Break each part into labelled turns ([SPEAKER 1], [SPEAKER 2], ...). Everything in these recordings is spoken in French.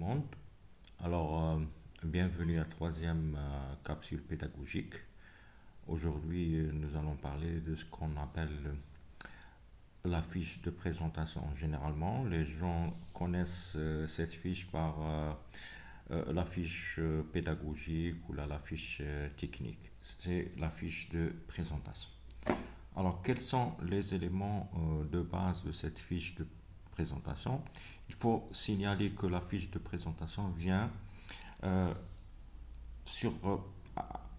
[SPEAKER 1] monde. Alors, bienvenue à la troisième capsule pédagogique. Aujourd'hui, nous allons parler de ce qu'on appelle la fiche de présentation. Généralement, les gens connaissent cette fiche par la fiche pédagogique ou la fiche technique. C'est la fiche de présentation. Alors, quels sont les éléments de base de cette fiche de présentation? Il faut signaler que la fiche de présentation vient euh, sur,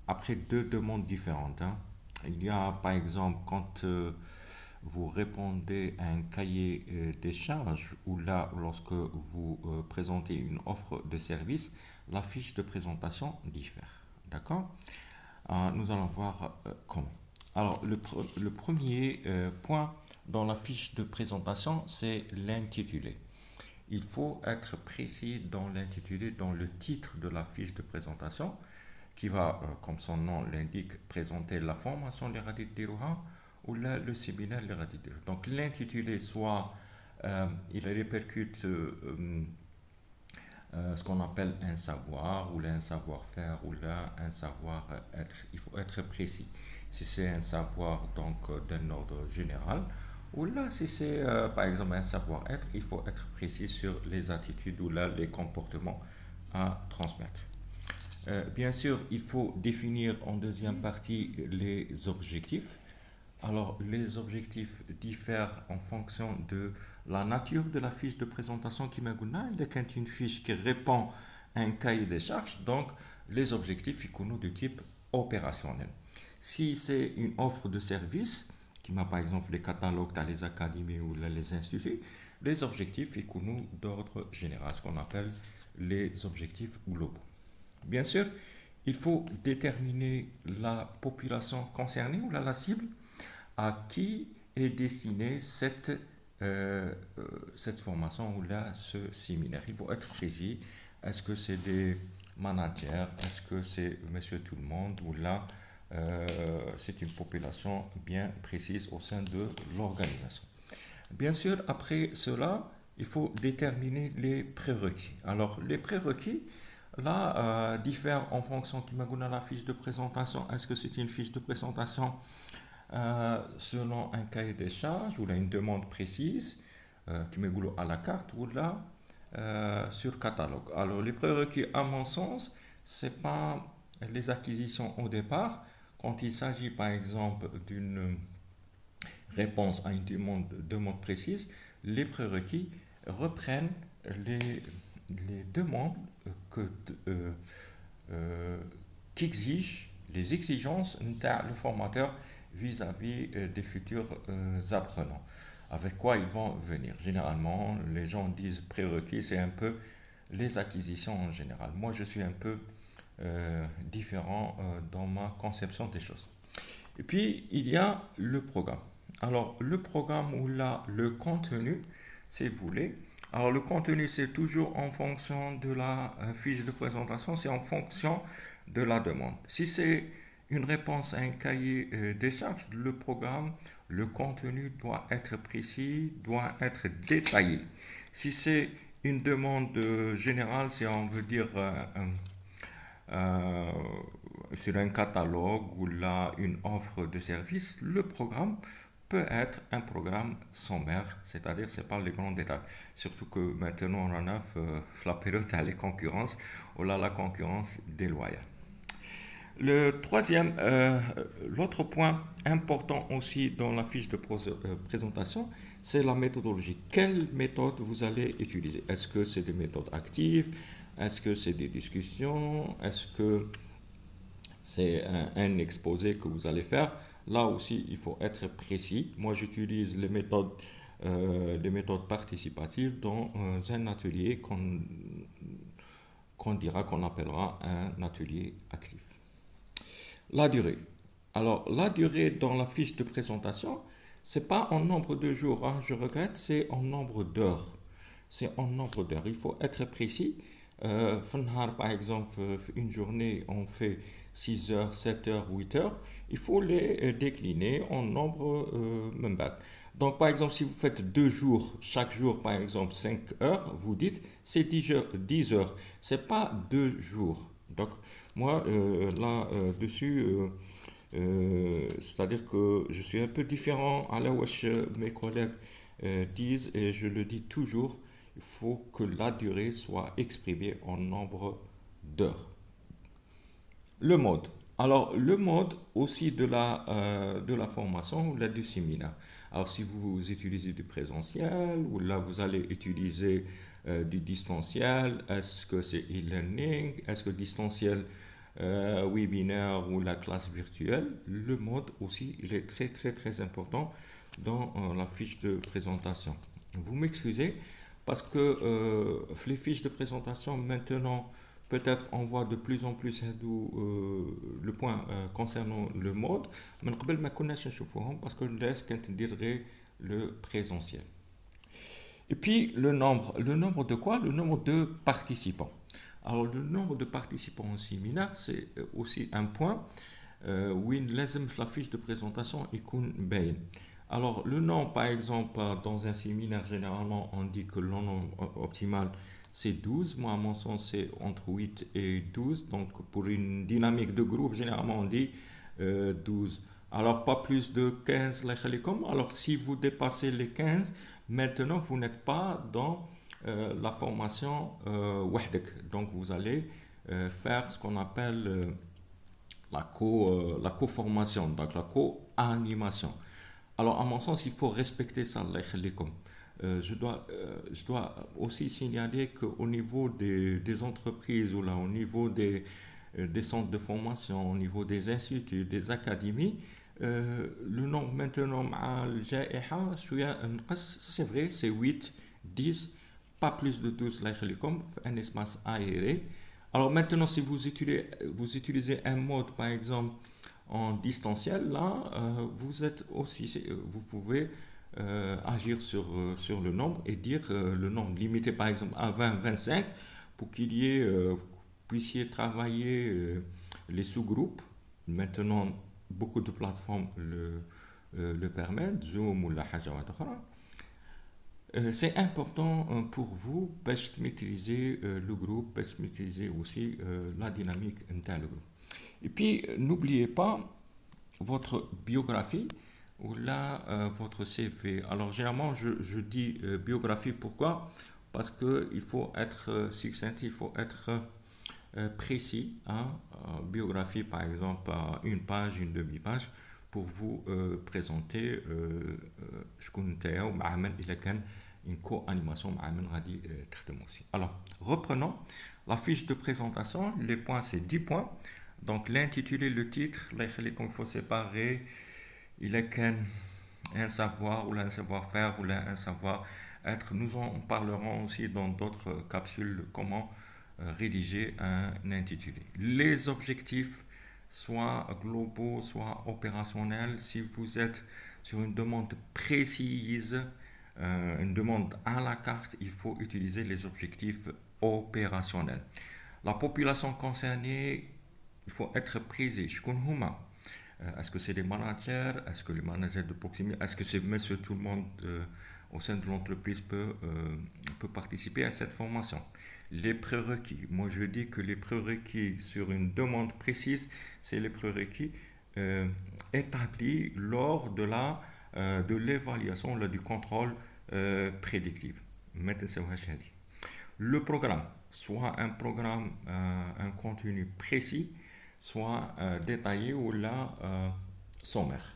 [SPEAKER 1] après deux demandes différentes, hein. Il y a par exemple quand vous répondez à un cahier des charges ou là lorsque vous présentez une offre de service, la fiche de présentation diffère. D'accord? Nous allons voir comment. Alors, le premier point dans la fiche de présentation, c'est l'intitulé. Il faut être précis dans l'intitulé, dans le titre de la fiche de présentation, qui va, comme son nom l'indique, présenter la formation des radis d'Iroha ou le séminaire des radis d'Iroha. Donc, l'intitulé, soit il répercute ce qu'on appelle un savoir ou un savoir-faire ou là un savoir-être. Il faut être précis. Si c'est un savoir donc d'un ordre général ou là si c'est par exemple un savoir-être, il faut être précis sur les attitudes ou là les comportements à transmettre. Bien sûr, il faut définir en deuxième partie les objectifs. Alors, les objectifs diffèrent en fonction de la nature de la fiche de présentation qui m'aguna. Il est une fiche qui répond à un cahier des charges, donc les objectifs sont de type opérationnel. Si c'est une offre de service, qui m'a par exemple les catalogues dans les académies ou les instituts, les objectifs sont d'ordre général, ce qu'on appelle les objectifs globaux. Bien sûr, il faut déterminer la population concernée ou la cible à qui est destinée cette formation ou là ce séminaire. Il faut être précis. Est-ce que c'est des managers? Est-ce que c'est monsieur tout le monde? Ou là, c'est une population bien précise au sein de l'organisation. Bien sûr, après cela, il faut déterminer les prérequis. Alors, les prérequis, là, diffèrent en fonction qui m'a donné la fiche de présentation. Est-ce que c'est une fiche de présentation selon un cahier des charges ou là une demande précise qui me goulot à la carte ou là sur catalogue. Alors les prérequis à mon sens, c'est pas les acquisitions au départ. Quand il s'agit par exemple d'une réponse à une demande précise, les prérequis reprennent les demandes que, qu'exigent les exigences le formateur vis-à-vis des futurs apprenants. Avec quoi ils vont venir. Généralement, les gens disent prérequis, c'est un peu les acquisitions en général. Moi, je suis un peu différent dans ma conception des choses. Et puis, il y a le programme. Alors, le programme ou là, le contenu, si vous voulez. Alors, le contenu, c'est toujours en fonction de la fiche de présentation, c'est en fonction de la demande. Si c'est une réponse à un cahier des charges, le programme, le contenu doit être précis, doit être détaillé. Si c'est une demande générale, si on veut dire euh, sur un catalogue ou là une offre de service, le programme peut être un programme sommaire, c'est-à-dire c'est pas les grands détails. Surtout que maintenant on en a la période à la concurrence, ou là la concurrence déloyale. Le troisième, l'autre point important aussi dans la fiche de présentation, c'est la méthodologie. Quelle méthode vous allez utiliser? Est-ce que c'est des méthodes actives? Est-ce que c'est des discussions? Est-ce que c'est un exposé que vous allez faire? Là aussi, il faut être précis. Moi, j'utilise les méthodes participatives dans un atelier qu'on appellera un atelier actif. La durée. Alors, la durée dans la fiche de présentation, c'est pas en nombre de jours, hein, je regrette, c'est en nombre d'heures. C'est en nombre d'heures. Il faut être précis. Par exemple, une journée, on fait 6 heures, 7 heures, 8 heures. Il faut les décliner en nombre membres. Donc, par exemple, si vous faites 2 jours, chaque jour, par exemple, 5 heures, vous dites c'est 10 heures. 10 heures. C'est pas 2 jours. Donc, moi, là-dessus, c'est-à-dire que je suis un peu différent à la wesh mes collègues disent, et je le dis toujours, il faut que la durée soit exprimée en nombre d'heures. Le mode. Alors, le mode aussi de la formation ou là, du séminaire. Alors, si vous utilisez du présentiel ou là, vous allez utiliser du distanciel, est-ce que c'est e-learning, est-ce que distanciel, webinaire ou la classe virtuelle, le mode aussi, il est très, très, très important dans la fiche de présentation. Vous m'excusez parce que les fiches de présentation maintenant, peut-être on voit de plus en plus le point concernant le mode, mais قبل ما كناش نشوفوهم parce que الناس كانت تدير غير le présentiel. Et puis le nombre de quoi? Le nombre de participants. Alors le nombre de participants au séminaire, c'est aussi un point où la fiche de présentation يكون باين. Alors le nom, par exemple, dans un séminaire, généralement, on dit que le nom optimal, c'est 12. Moi, à mon sens, c'est entre 8 et 12. Donc, pour une dynamique de groupe, généralement, on dit 12. Alors, pas plus de 15, alors si vous dépassez les 15, maintenant, vous n'êtes pas dans la formation WAHDEK. Donc, vous allez faire ce qu'on appelle la co-formation, donc la co-animation. Alors, à mon sens, il faut respecter ça, Allah يخليكم. Je dois aussi signaler qu'au niveau des entreprises ou là, au niveau des centres de formation, au niveau des instituts, des académies, le nombre maintenant, مع الجائحة, c'est vrai, c'est 8, 10, pas plus de 12, الله يخليكم, un espace aéré. Alors maintenant, si vous utilisez un mode, par exemple, en distanciel, là, vous pouvez agir sur le nombre et dire le nombre limité, par exemple, à 20, 25, pour qu'il y ait, vous puissiez travailler les sous-groupes. Maintenant, beaucoup de plateformes le permettent, Zoom ou la haja wa d'okhra. C'est important pour vous de maîtriser le groupe, de maîtriser aussi la dynamique interne du groupe. Et puis, n'oubliez pas votre biographie ou là, votre CV. Alors, généralement, je dis biographie, pourquoi? Parce qu'il faut être succinct, il faut être précis. Hein? Biographie, par exemple, une page, une demi-page, pour vous présenter une co-animation aussi. Alors, reprenons la fiche de présentation. Les points, c'est 10 points. Donc, l'intitulé, le titre, là, il faut séparer. Il est un savoir ou un savoir-faire ou un savoir-être. Nous en parlerons aussi dans d'autres capsules de comment rédiger un intitulé. Les objectifs, soit globaux, soit opérationnels. Si vous êtes sur une demande précise, une demande à la carte, il faut utiliser les objectifs opérationnels. La population concernée, il faut être précis. Est-ce que c'est des managers? Est-ce que les managers de proximité? Est-ce que c'est monsieur tout le monde au sein de l'entreprise peut participer à cette formation? Les prérequis. Moi, je dis que les prérequis sur une demande précise, c'est les prérequis établis lors de l'évaluation, du contrôle prédictif. Le programme, soit un programme, un contenu précis, soit détaillé ou sommaire.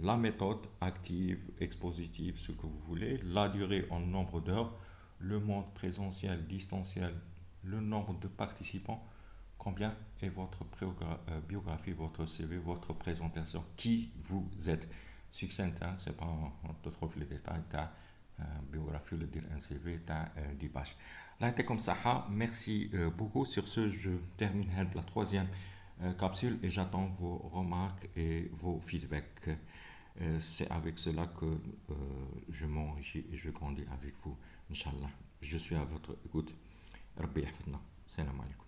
[SPEAKER 1] La méthode active, expositive, ce que vous voulez, la durée en nombre d'heures, le mode présentiel, distanciel, le nombre de participants, combien est votre biographie, votre CV, votre présentation, qui vous êtes. Succinct, hein, c'est pas on trouve les détails, biographie, un CV, 10 pages. Là, c'était comme ça. Merci beaucoup. Sur ce, je termine la troisième capsule et j'attends vos remarques et vos feedbacks. C'est avec cela que je m'enrichis et je grandis avec vous. Inch'Allah, je suis à votre écoute. Rabbi yahfadna. Salam alaikum.